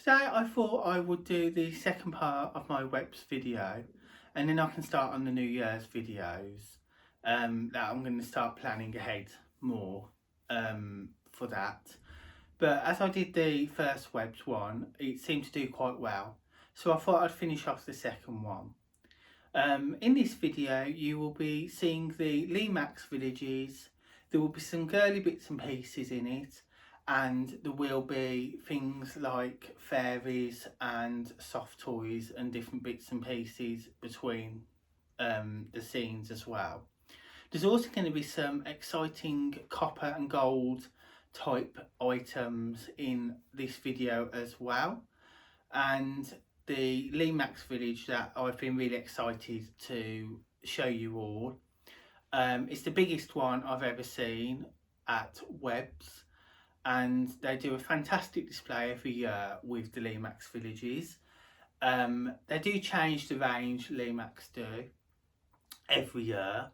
Today I thought I would do the second part of my webs video, and then I can start on the New Year's videos that I'm going to start planning ahead more for that. But as I did the first webs one, it seemed to do quite well, so I thought I'd finish off the second one. In this video you will be seeing the lemax villages. There will be some girly bits and pieces in it, and there will be things like fairies and soft toys and different bits and pieces between the scenes as well. There's also going to be some exciting copper and gold type items in this video as well, and the lemax village that I've been really excited to show you all. It's the biggest one I've ever seen at Webs, and they do a fantastic display every year with the lemax villages. They do change the range, lemax do, every year.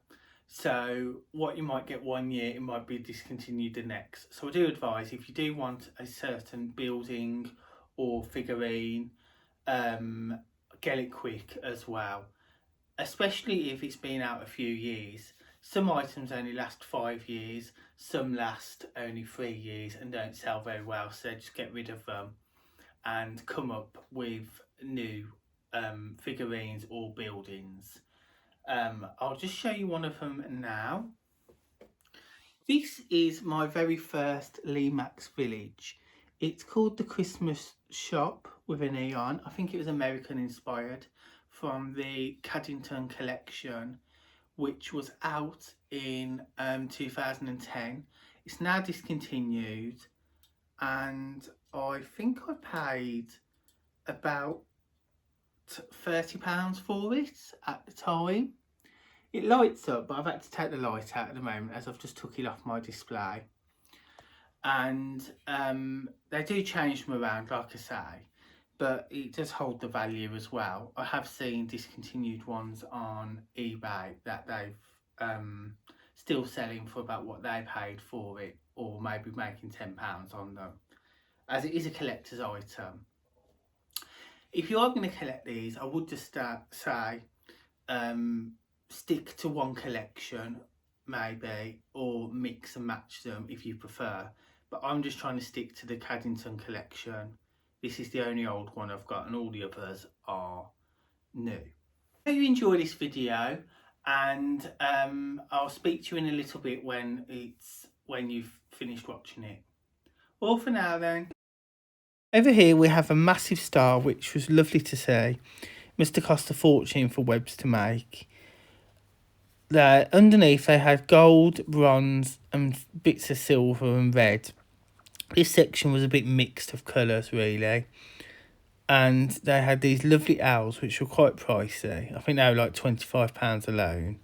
So what you might get one year, it might be discontinued the next. So I do advise, if you do want a certain building or figurine, get it quick as well, especially if it's been out a few years. Some items only last 5 years, some last only 3 years and don't sell very well, so just get rid of them and come up with new figurines or buildings. I'll just show you one of them now. This is my very first lemax village. It's called the Christmas Shop with an E on. I think it was American inspired, from the Caddington collection, which was out in 2010. It's now discontinued, and I think I paid about £30 for it at the time. It lights up, but I've had to take the light out at the moment as I've just took it off my display. And they do change them around, like I say, but it does hold the value as well. I have seen discontinued ones on eBay that they've still selling for about what they paid for it, or maybe making £10 on them, as it is a collector's item. If you are going to collect these, I would just say stick to one collection maybe, or mix and match them if you prefer, but I'm just trying to stick to the Caddington collection. This is the only old one I've got, and all the others are new. I hope you enjoy this video, and I'll speak to you in a little bit when you've finished watching it. All for now then. Over here we have a massive star, which was lovely to see. Must have cost a fortune for webs to make. There underneath they had gold, bronze and bits of silver and red. This section was a bit mixed of colours really, and they had these lovely owls which were quite pricey. I think they were like £25 alone.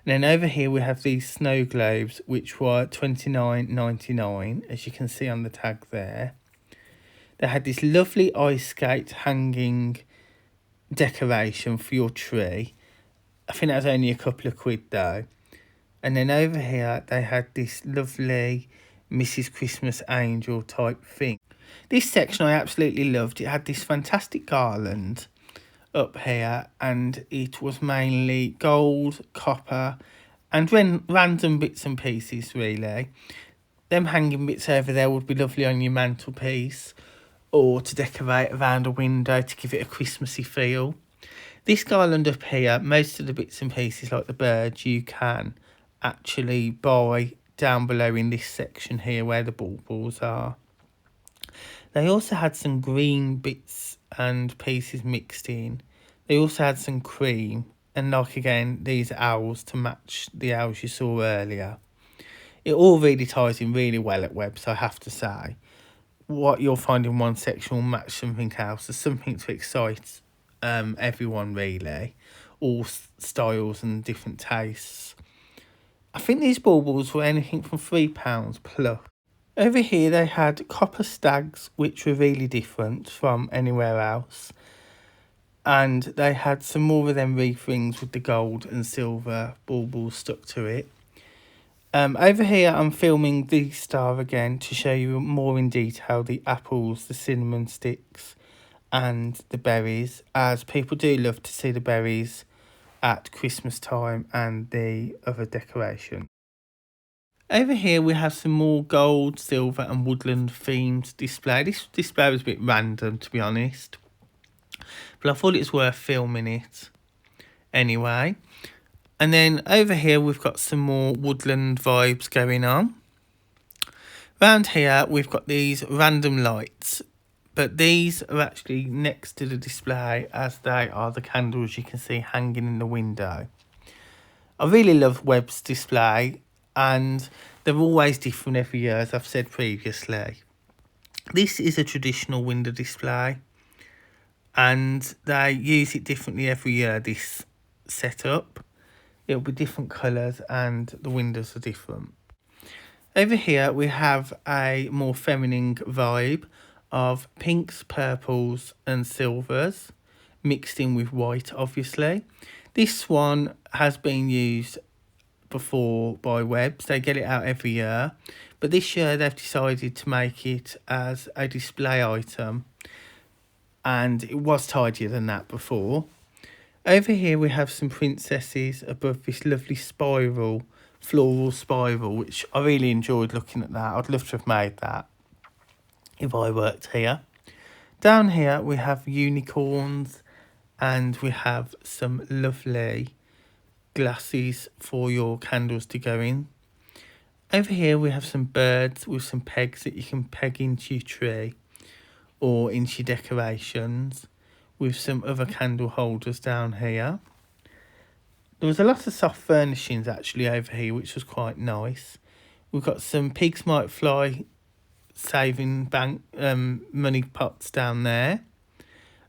And then over here we have these snow globes which were $29.99, as you can see on the tag there. They had this lovely ice skate hanging decoration for your tree. I think that was only a couple of quid though. And then over here they had this lovely Mrs. Christmas Angel type thing. This section I absolutely loved. It had this fantastic garland up here, and it was mainly gold, copper and random bits and pieces really. Them hanging bits over there would be lovely on your mantelpiece, or to decorate around a window to give it a Christmassy feel. This garland up here, most of the bits and pieces like the birds you can actually buy down below in this section here where the baubles are. They also had some green bits and pieces mixed in. They also had some cream, and like again these owls to match the owls you saw earlier. It all really ties in really well at Webs, I have to say. What you'll find in one section will match something else. There's something to excite everyone really, all styles and different tastes. I think these baubles were anything from £3 plus. Over here they had copper stags which were really different from anywhere else, and they had some more of them wreath rings with the gold and silver baubles stuck to it. Over here I'm filming the star again to show you more in detail the apples, the cinnamon sticks and the berries, as people do love to see the berries at Christmas time and the other decoration. Over here we have some more gold, silver and woodland themed display. This display was a bit random, to be honest, but I thought it was worth filming it anyway. And then over here we've got some more woodland vibes going on. Around here we've got these random lights, but these are actually next to the display, as they are the candles you can see hanging in the window. I really love Webb's display, and they're always different every year, as I've said previously. This is a traditional window display, and they use it differently every year, this setup. It'll be different colours and the windows are different. Over here we have a more feminine vibe of pinks, purples and silvers mixed in with white, obviously. This one has been used before by Webbs. They get it out every year, but this year they've decided to make it as a display item, and it was tidier than that before. Over here we have some princesses above this lovely spiral, floral spiral, which I really enjoyed looking at that. I'd love to have made that if I worked here. Down here we have unicorns, and we have some lovely glasses for your candles to go in. Over here we have some birds with some pegs that you can peg into your tree or into your decorations, with some other candle holders down here. There was a lot of soft furnishings actually over here, which was quite nice. We've got some pigs might fly saving bank money pots down there,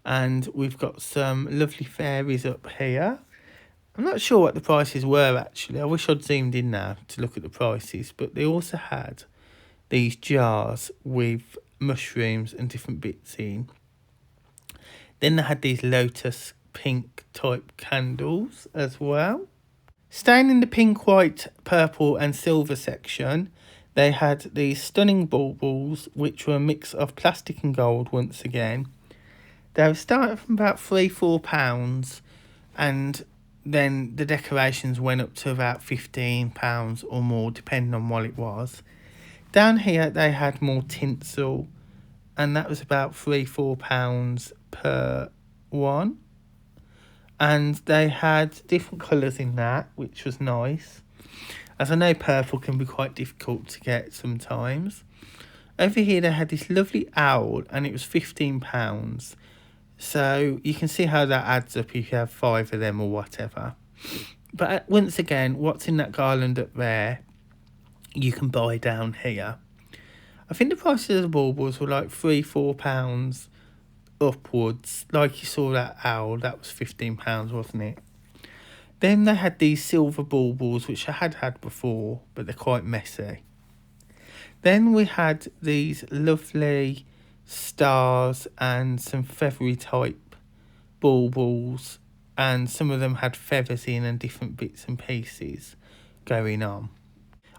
and we've got some lovely fairies up here. I'm not sure what the prices were actually. I wish I'd zoomed in now to look at the prices, but they also had these jars with mushrooms and different bits in. Then they had these lotus pink type candles as well. Staying in the pink, white, purple and silver section, they had these stunning baubles, which were a mix of plastic and gold once again. They were starting from about £3-4, and then the decorations went up to about £15 or more, depending on what it was. Down here they had more tinsel, and that was about £3-4 per one, and they had different colours in that, which was nice, as I know purple can be quite difficult to get sometimes. Over here they had this lovely owl, and it was £15, so you can see how that adds up if you have 5 of them or whatever. But once again, what's in that garland up there you can buy down here. I think the prices of the baubles were like £3-4 upwards. Like you saw that owl, that was £15, wasn't it? Then they had these silver baubles, which I had before, but they're quite messy. Then we had these lovely stars and some feathery type baubles, and some of them had feathers in and different bits and pieces going on.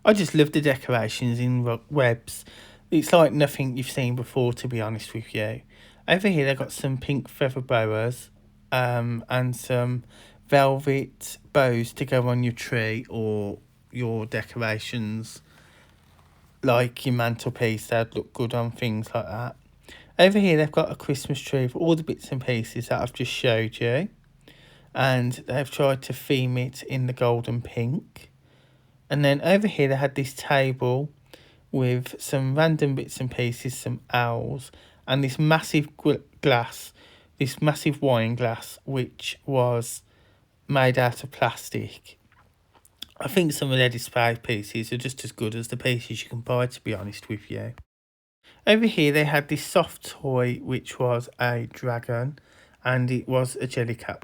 I just love the decorations in Webb's. It's like nothing you've seen before, to be honest with you. Over here they've got some pink feather boas and some velvet bows to go on your tree or your decorations, like your mantelpiece. They'd look good on things like that. Over here they've got a Christmas tree with all the bits and pieces that I've just showed you, and they've tried to theme it in the golden pink. And then over here they had this table with some random bits and pieces, some owls, and this massive glass, this massive wine glass, which was made out of plastic. I think some of their display pieces are just as good as the pieces you can buy, to be honest with you. Over here they had this soft toy, which was a dragon, and it was a jellycat.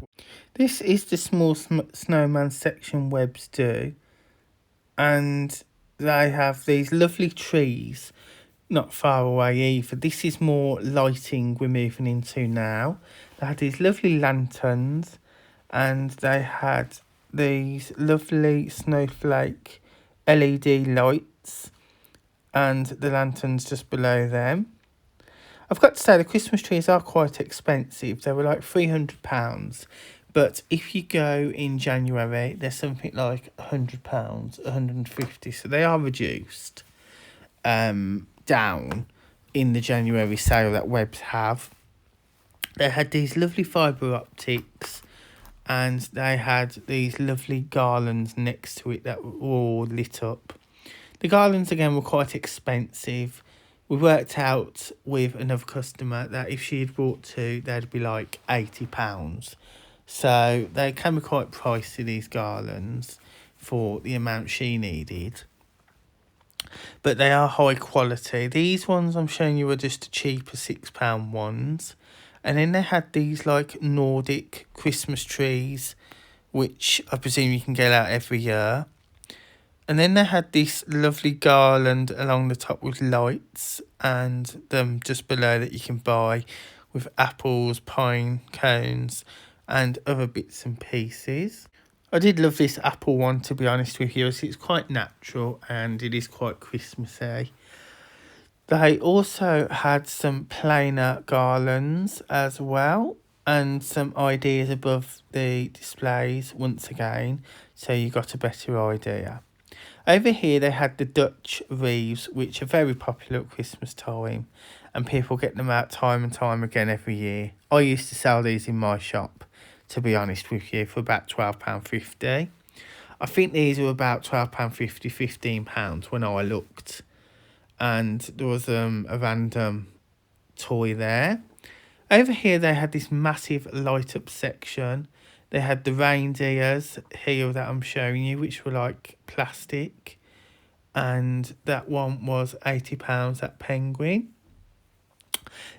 This is the small snowman section Webbs do, and they have these lovely trees not far away either. This is more lighting we're moving into now. They had these lovely lanterns, and they had these lovely snowflake LED lights, and the lanterns just below them. I've got to say the Christmas trees are quite expensive. They were like £300, but if you go in January, they're something like £100, £150. So they are reduced down in the January sale that Webbs have. They had these lovely fibre optics, and they had these lovely garlands next to it that were all lit up. The garlands again were quite expensive. We worked out with another customer that if she had bought two, they'd be like £80. So they can be quite pricey, these garlands, for the amount she needed. But they are high quality. These ones I'm showing you are just the cheaper £6 ones. And then they had these like Nordic Christmas trees, which I presume you can get out every year. And then they had this lovely garland along the top with lights, and them just below that you can buy with apples, pine cones and other bits and pieces. I did love this apple one, to be honest with you, as it's quite natural and it is quite Christmassy. They also had some plainer garlands as well, and some ideas above the displays once again, so you got a better idea. Over here they had the Dutch wreaths, which are very popular at Christmas time, and people get them out time and time again every year. I used to sell these in my shop, to be honest with you, for about £12.50. I think these were about £12.50, £15 when I looked. And there was a random toy there. Over here they had this massive light up section. They had the reindeers here that I'm showing you, which were like plastic. And that one was £80 at Penguin.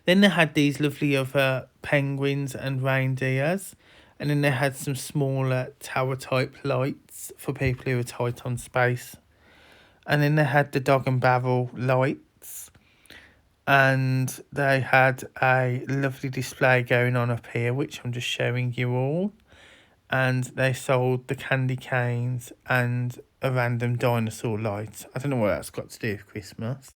Then they had these lovely other penguins and reindeers. And then they had some smaller tower type lights for people who are tight on space. And then they had the dog and barrel lights. And they had a lovely display going on up here, which I'm just showing you all. And they sold the candy canes and a random dinosaur light. I don't know what that's got to do with Christmas.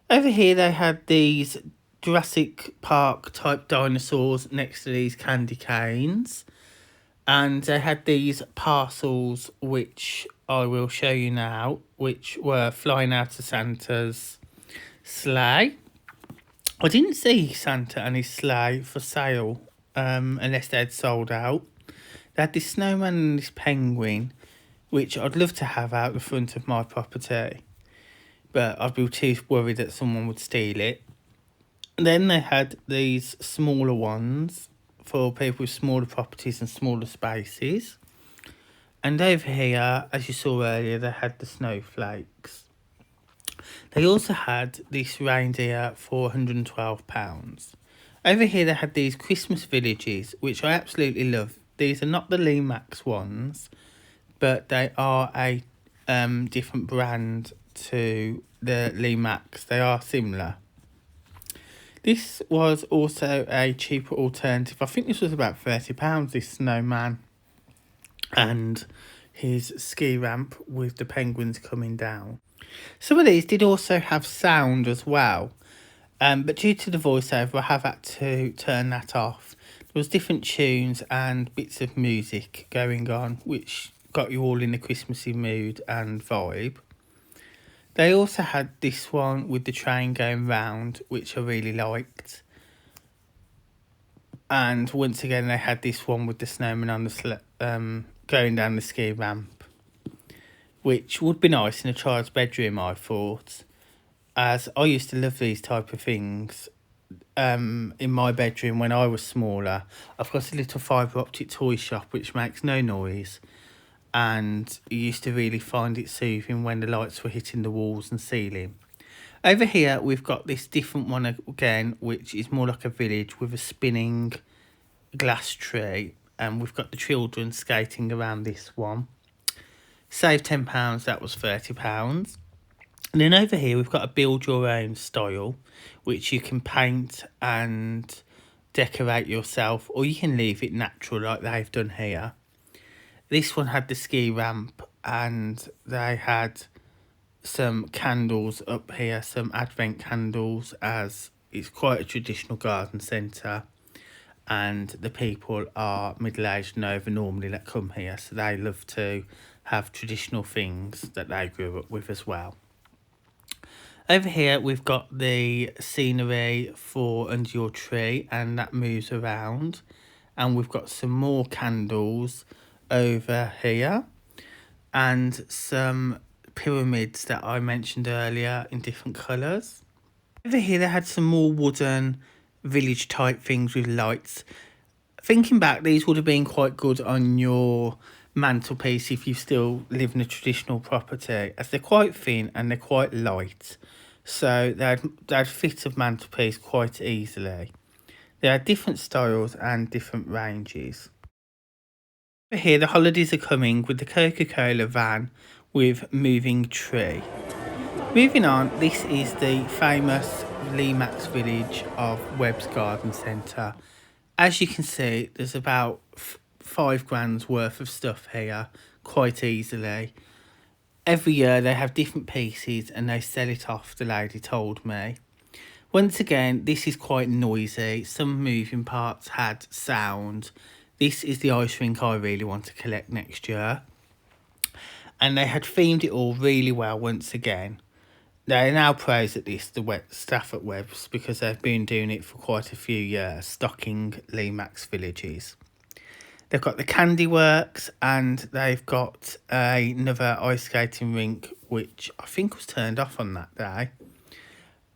Over here they had these Jurassic Park type dinosaurs next to these candy canes. And they had these parcels, which I will show you now, which were flying out of Santa's sleigh. I didn't see Santa and his sleigh for sale, unless they'd sold out. They had this snowman and this penguin, which I'd love to have out the front of my property, but I'd be too worried that someone would steal it. And then they had these smaller ones for people with smaller properties and smaller spaces. And over here, as you saw earlier, they had the snowflakes. They also had this reindeer for £112. Over here they had these Christmas villages, which I absolutely love. These are not the lemax ones, but they are a different brand to the lemax. They are similar. This was also a cheaper alternative. I think this was about £30, this snowman and his ski ramp with the penguins coming down. Some of these did also have sound as well, but due to the voiceover I have had to turn that off. There was different tunes and bits of music going on, which got you all in the Christmassy mood and vibe. They also had this one with the train going round, which I really liked. And once again, they had this one with the snowman on the going down the ski ramp, which would be nice in a child's bedroom, I thought, as I used to love these type of things. In my bedroom when I was smaller, I've got a little fibre optic toy shop which makes no noise, and you used to really find it soothing when the lights were hitting the walls and ceiling. Over here we've got this different one again, which is more like a village with a spinning glass tree, and we've got the children skating around this one. Save £10, that was £30. And then over here we've got a build your own style, which you can paint and decorate yourself, or you can leave it natural like they've done here. This one had the ski ramp and they had some candles up here, some advent candles, as it's quite a traditional garden centre, and the people are middle-aged and over normally that come here, so they love to have traditional things that they grew up with as well. Over here we've got the scenery for under your tree, and that moves around, and we've got some more candles over here and some pyramids that I mentioned earlier in different colours. Over here they had some more wooden village type things with lights. Thinking back, these would have been quite good on your mantelpiece if you still live in a traditional property, as they're quite thin and they're quite light, so they'd fit a mantelpiece quite easily. There are different styles and different ranges. Over here the holidays are coming with the Coca-Cola van with moving tree. Moving on, this is the famous Lemax village of Webb's Garden Centre. As you can see, there's about £5 worth of stuff here quite easily. Every year they have different pieces and they sell it off, the lady told me. Once again, this is quite noisy. Some moving parts had sound. This is the ice rink I really want to collect next year. And they had themed it all really well once again. They are now pros at this, the staff at Webb's, because they've been doing it for quite a few years, stocking Lemax villages. They've got the Candy Works, and they've got another ice skating rink, which I think was turned off on that day.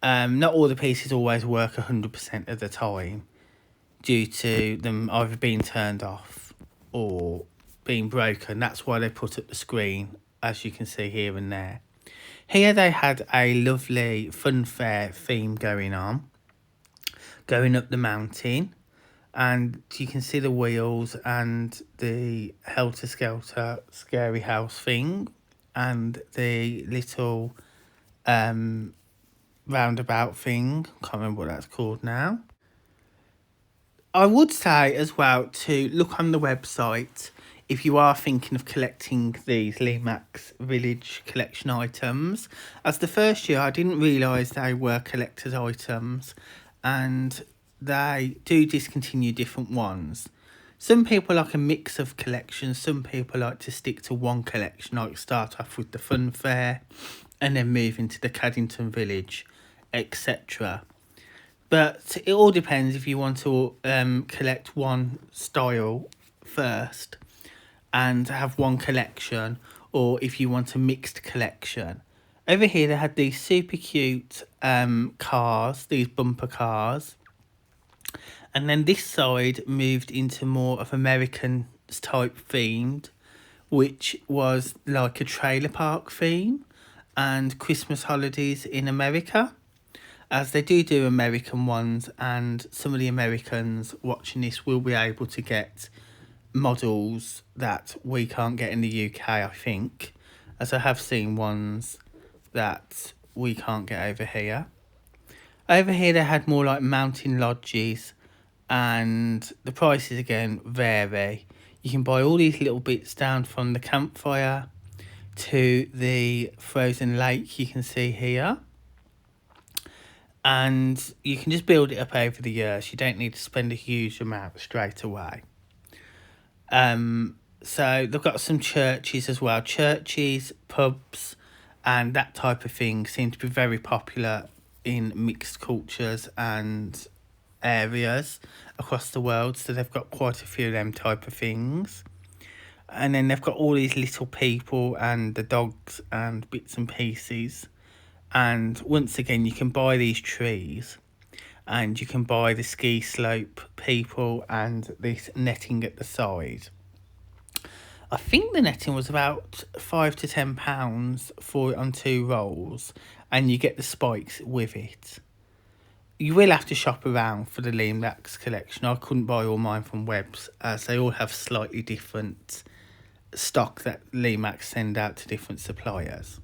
Not all the pieces always work 100% of the time, due to them either being turned off or being broken. That's why they put up the screen, as you can see here and there. Here they had a lovely fun fair theme going on, going up the mountain, and you can see the wheels and the helter-skelter scary house thing and the little roundabout thing. Can't remember what that's called now. I would say as well to look on the website if you are thinking of collecting these Lemax Village collection items. As the first year I didn't realise they were collector's items, and they do discontinue different ones. Some people like a mix of collections, some people like to stick to one collection, like start off with the fun fair and then move into the Caddington Village, etc. But it all depends if you want to collect one style first and have one collection, or if you want a mixed collection. Over here they had these super cute cars, these bumper cars. And then this side moved into more of American type themed, which was like a trailer park theme and Christmas holidays in America, as they do American ones, and some of the Americans watching this will be able to get models that we can't get in the UK, I think, as I have seen ones that we can't get over here. Over here they had more like mountain lodges, and the prices again vary. You can buy all these little bits down from the campfire to the frozen lake you can see here, and you can just build it up over the years. You don't need to spend a huge amount straight away. So they've got some churches as well. Churches, pubs, and that type of thing seem to be very popular in mixed cultures and areas across the world. So they've got quite a few of them type of things. And then they've got all these little people and the dogs and bits and pieces. And once again, you can buy these trees, and you can buy the ski slope people and this netting at the side. I think the netting was about £5 to £10 for it on 2 rolls, and you get the spikes with it. You will have to shop around for the Lemax collection. I couldn't buy all mine from Webb's, as they all have slightly different stock that Lemax send out to different suppliers.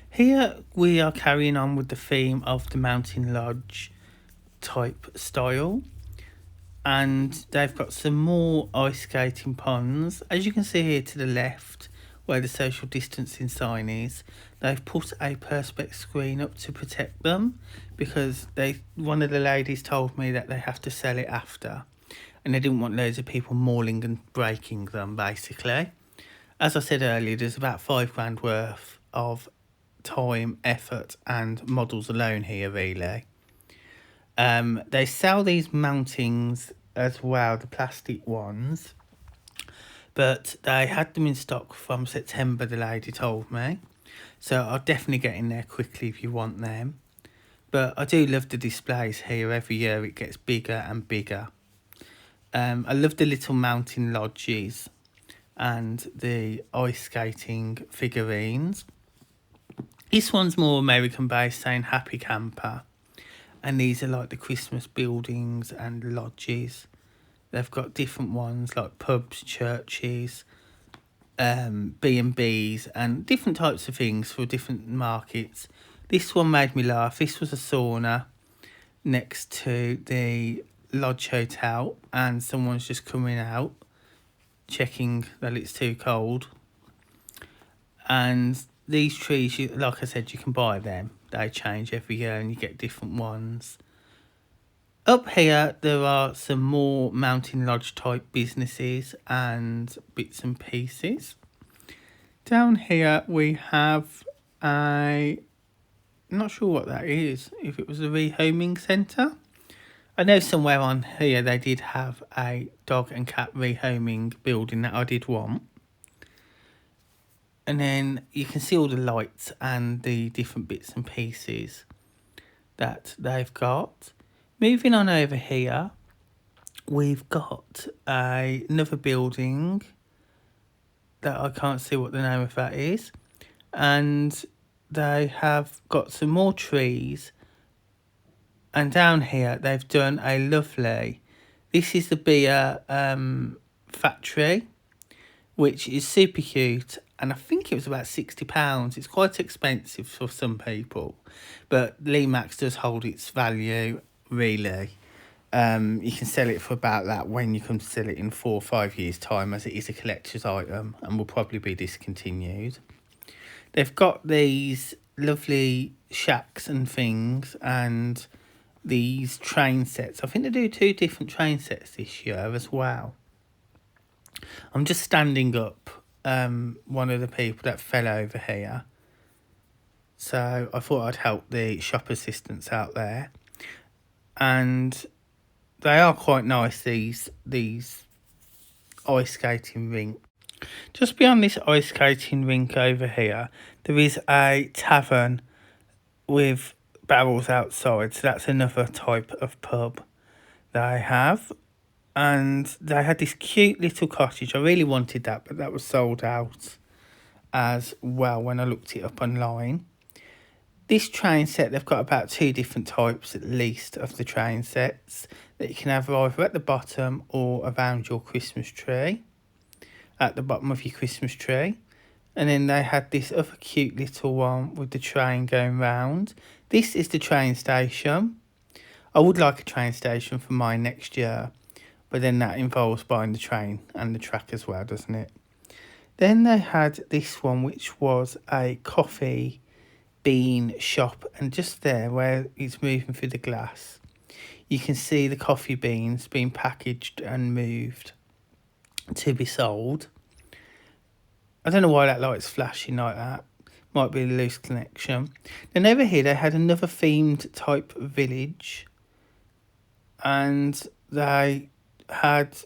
Here we are carrying on with the theme of the Mountain Lodge type style, and they've got some more ice skating ponds. As you can see here to the left, where the social distancing sign is, they've put a perspex screen up to protect them, because one of the ladies told me that they have to sell it after, and they didn't want loads of people mauling and breaking them, basically. As I said earlier, there's about £5,000 worth of time, effort and models alone here, really. They sell these mountings as well, the plastic ones, but they had them in stock from September, the lady told me. So I'll definitely get in there quickly if you want them. But I do love the displays here. Every year it gets bigger and bigger. I love the little mountain lodges and the ice skating figurines. This one's more American based, saying Happy Camper. And these are like the Christmas buildings and lodges. They've got different ones like pubs, churches, B&Bs and different types of things for different markets. This one made me laugh. This was a sauna next to the lodge hotel, and someone's just coming out checking that it's too cold. And these trees, like I said, you can buy them. They change every year and you get different ones. Up here, there are some more mountain lodge type businesses and bits and pieces. Down here, we have I'm not sure what that is, if it was a rehoming centre. I know somewhere on here they did have a dog and cat rehoming building that I did want. And then you can see all the lights and the different bits and pieces that they've got. Moving on over here, we've got another building that I can't see what the name of that is. And they have got some more trees. And down here, they've done a lovely... This is the beer factory, which is super cute. And I think it was about £60. It's quite expensive for some people. But lemax does hold its value, really. You can sell it for about that when you come to sell it in 4 or 5 years' time, as it is a collector's item and will probably be discontinued. They've got these lovely shacks and things and these train sets. I think they do 2 different train sets this year as well. I'm just standing up one of the people that fell over here. So I thought I'd help the shop assistants out there. And they are quite nice, these ice skating rink. Just beyond this ice skating rink over here, there is a tavern with barrels outside. So that's another type of pub they have. And they had this cute little cottage. I really wanted that, but that was sold out as well when I looked it up online. This train set, they've got about 2 different types at least of the train sets that you can have either at the bottom or around your Christmas tree. At the bottom of your Christmas tree. And then they had this other cute little one with the train going round. This is the train station. I would like a train station for mine next year, but then that involves buying the train and the track as well, doesn't it? Then they had this one, which was a coffee bean shop, and just there where it's moving through the glass, you can see the coffee beans being packaged and moved to be sold. I don't know why that light's flashing like that. Might be a loose connection. Then over here they had another themed type village, and they had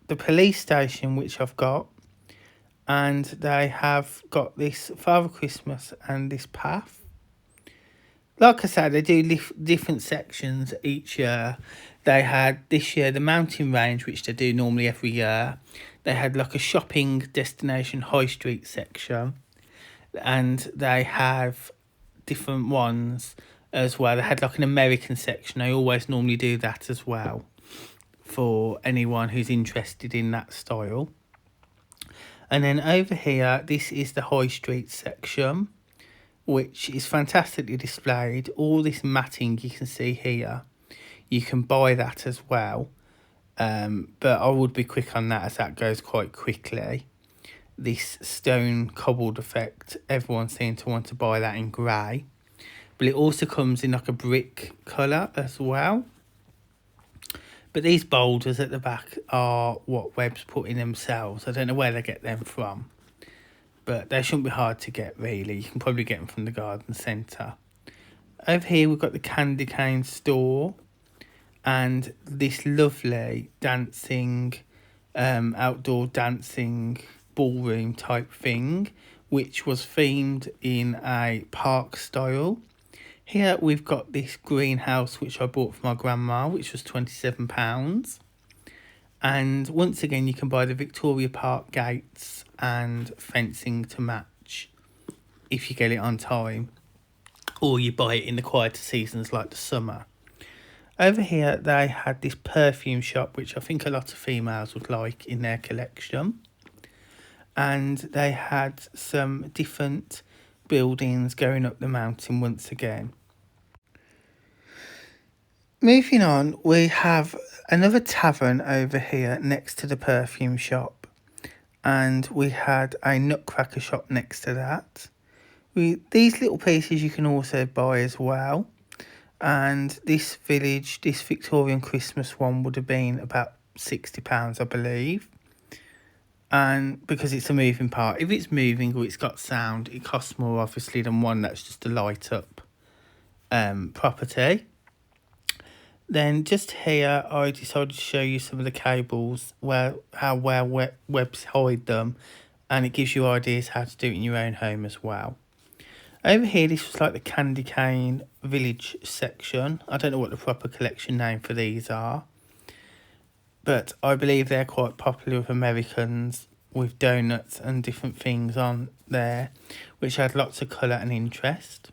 the police station, which I've got, and they have got this Father Christmas and this path. Like I said, they do different sections each year. They had this year the mountain range, which they do normally every year. They had like a shopping destination high street section, and they have different ones as well. They had like an American section. They always normally do that as well for anyone who's interested in that style. And then over here, this is the high street section, which is fantastically displayed. All this matting you can see here, you can buy that as well. But I would be quick on that, as that goes quite quickly. this stone cobbled effect. Everyone seemed to want to buy that in grey. But it also comes in like a brick colour as well. But these boulders at the back are what Webb's put in themselves. I don't know where they get them from, but they shouldn't be hard to get really. You can probably get them from the garden centre. Over here we've got the candy cane store and this lovely dancing, outdoor dancing ballroom type thing, which was themed in a park style. Here we've got this greenhouse which I bought for my grandma, which was £27. And once again, you can buy the Victoria Park gates and fencing to match if you get it on time, or you buy it in the quieter seasons like the summer. Over here, they had this perfume shop, which I think a lot of females would like in their collection. And they had some different buildings going up the mountain once again. Moving on, we have another tavern over here next to the perfume shop, and we had a nutcracker shop next to that. These little pieces you can also buy as well, and this Victorian Christmas one would have been about £60, I believe. And because it's a moving part, if it's moving or it's got sound, it costs more obviously than one that's just a light up property. Then just here I decided to show you some of the cables, how well Webb's hide them, and it gives you ideas how to do it in your own home as well. Over here, this was like the candy cane village section. I don't know what the proper collection name for these are, but I believe they're quite popular with Americans, with donuts and different things on there, which had lots of colour and interest.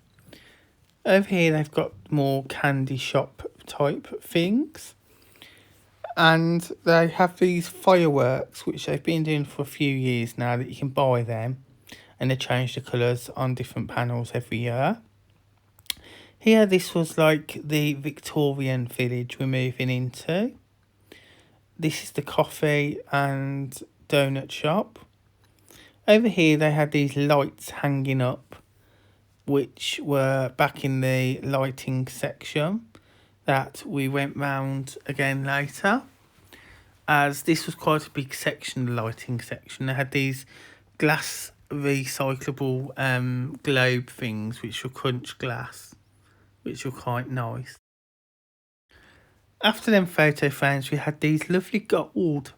Over here, they've got more candy shop type things. And they have these fireworks, which they've been doing for a few years now, that you can buy them. And they change the colours on different panels every year. Here, this was like the Victorian village we're moving into. This is the coffee and donut shop. Over here, they had these lights hanging up, which were back in the lighting section that we went round again later, as this was quite a big section, the lighting section. They had these glass recyclable globe things, which were crunch glass, which were quite nice. After them photo frames, we had these lovely gold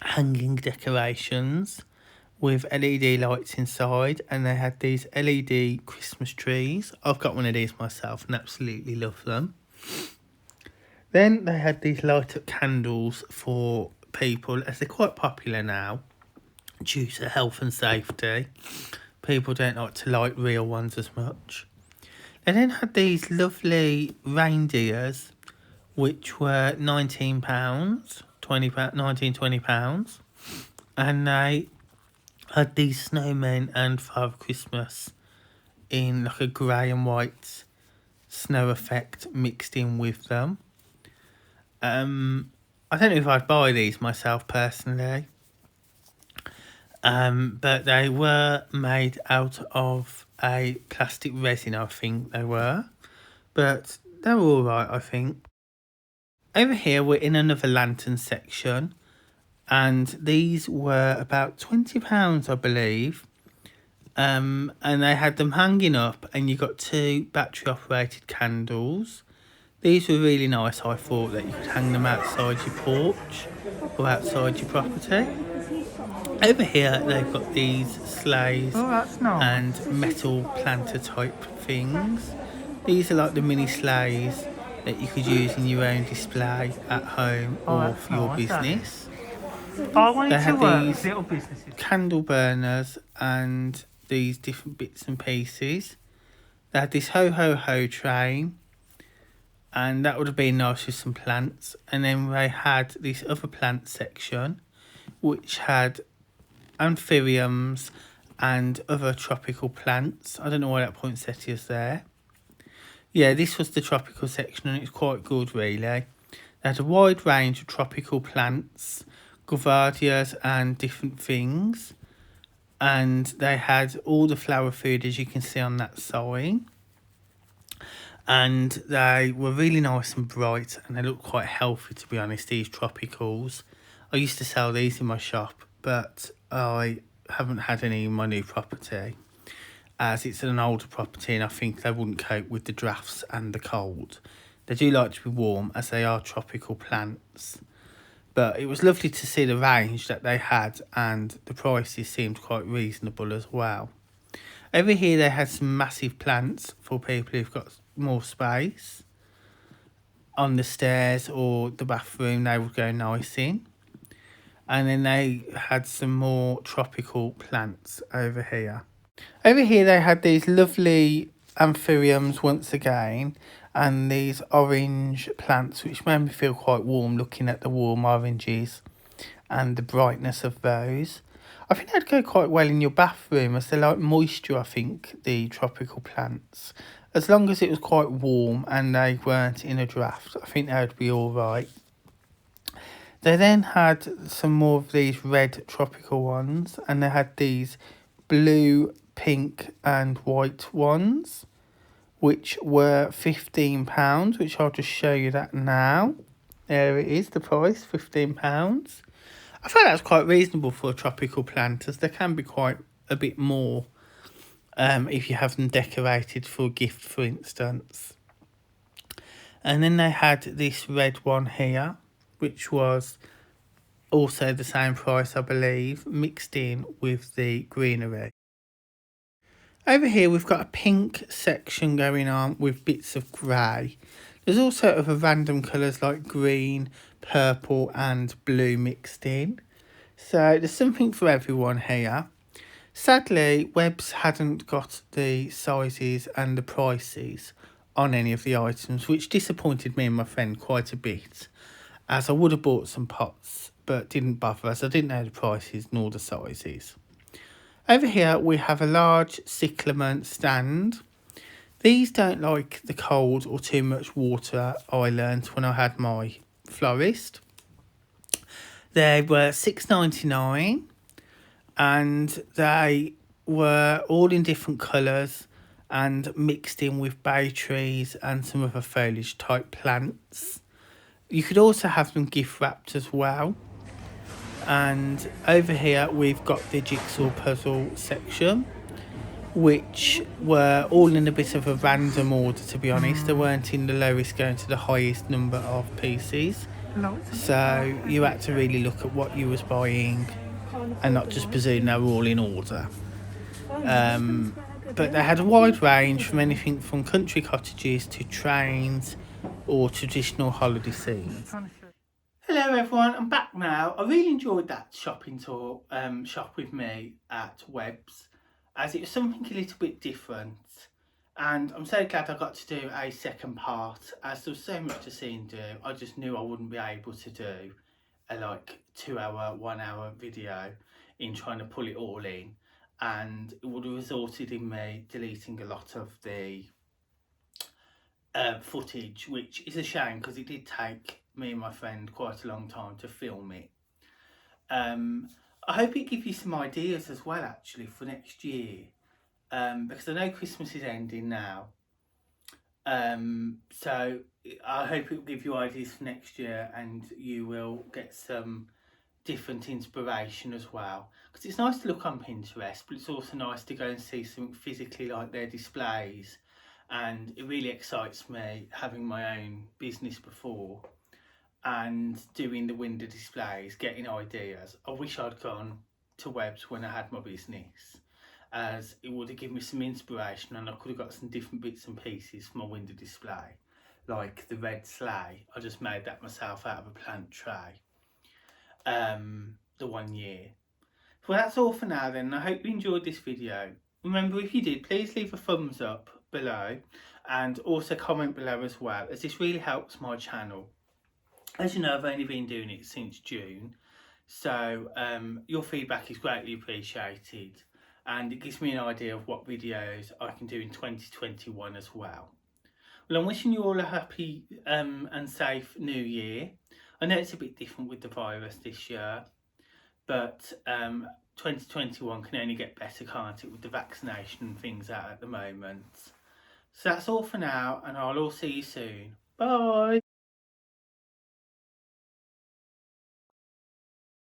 hanging decorations with LED lights inside, and they had these LED Christmas trees. I've got one of these myself and absolutely love them. Then they had these light up candles for people, as they're quite popular now due to health and safety. People don't like to light real ones as much. They then had these lovely reindeers, which were £19, £20, and they had these snowmen and Father Christmas in like a grey and white snow effect mixed in with them. I don't know if I'd buy these myself personally, but they were made out of a plastic resin, I think they were, but they were alright, I think. Over here we're in another lantern section, and these were about £20, I believe. And they had them hanging up, and you got 2 battery operated candles. These were really nice. I thought that you could hang them outside your porch or outside your property. Over here they've got these sleighs and metal planter type things. These are like the mini sleighs that you could use in your own display at home or for your business. They had these candle burners and these different bits and pieces. They had this ho ho ho train, and that would have been nice with some plants. And then they had this other plant section, which had anthuriums and other tropical plants. I don't know why that poinsettia's there. Yeah, this was the tropical section, and it's quite good really. They had a wide range of tropical plants, gavardias and different things. and they had all the flower food as you can see on that sign, and they were really nice and bright, and they looked quite healthy, to be honest, these tropicals. I used to sell these in my shop, but I haven't had any in my new property, as it's an older property and I think they wouldn't cope with the drafts and the cold. They do like to be warm as they are tropical plants. But it was lovely to see the range that they had, and the prices seemed quite reasonable as well. Over here they had some massive plants for people who've got more space. On the stairs or the bathroom they would go nice in. And then they had some more tropical plants over here. Over here they had these lovely anthuriums once again, and these orange plants which made me feel quite warm looking at the warm oranges and the brightness of those. I think they'd go quite well in your bathroom as they like moisture, I think, the tropical plants. As long as it was quite warm and they weren't in a draft, I think they would be alright. They then had some more of these red tropical ones, and they had these blue, pink and white ones, which were £15, which I'll just show you that now. There it is, the price, £15. I thought that's quite reasonable for a tropical plant, as they can be quite a bit more if you have them decorated for a gift, for instance. And then they had this red one here, which was also the same price, I believe, mixed in with the greenery. Over here we've got a pink section going on with bits of grey. There's also other random colours like green, purple and blue mixed in. So there's something for everyone here. Sadly, Webbs hadn't got the sizes and the prices on any of the items, which disappointed me and my friend quite a bit, as I would have bought some pots but didn't bother as I didn't know the prices nor the sizes. Over here we have a large cyclamen stand. These don't like the cold or too much water, I learned when I had my florist. They were $6.99 and they were all in different colours and mixed in with bay trees and some other foliage type plants. You could also have them gift wrapped as well. And over here we've got the jigsaw puzzle section, which were all in a bit of a random order, to be honest. They weren't in the lowest going to the highest number of pieces. So you had to really look at what you was buying and not just presume they were all in order. But they had a wide range from anything from country cottages to trains or traditional holiday scenes. Hello everyone, I'm back now. I really enjoyed that shopping tour, shop with me at Webbs, as it was something a little bit different, and I'm so glad I got to do a second part, as there was so much to see and do. I just knew I wouldn't be able to do a 2-hour, 1-hour video in trying to pull it all in, and it would have resulted in me deleting a lot of the footage, which is a shame because it did take me and my friend quite a long time to film it. I hope it gives you some ideas as well, actually, for next year, because I know Christmas is ending now, so I hope it will give you ideas for next year and you will get some different inspiration as well, because it's nice to look on Pinterest, but it's also nice to go and see something physically like their displays. And it really excites me, having my own business before and doing the window displays, getting ideas. I wish I'd gone to Webbs when I had my business, as it would have given me some inspiration and I could have got some different bits and pieces for my window display, like the red sleigh. I just made that myself out of a plant tray the one year. Well, that's all for now then. I hope you enjoyed this video. Remember, if you did, please leave a thumbs up below and also comment below as well, as this really helps my channel. As you know, I've only been doing it since June, so your feedback is greatly appreciated and it gives me an idea of what videos I can do in 2021 as well. Well, I'm wishing you all a happy and safe new year. I know it's a bit different with the virus this year, but 2021 can only get better, can't it, with the vaccination and things out at the moment. So that's all for now, and I'll all see you soon. Bye!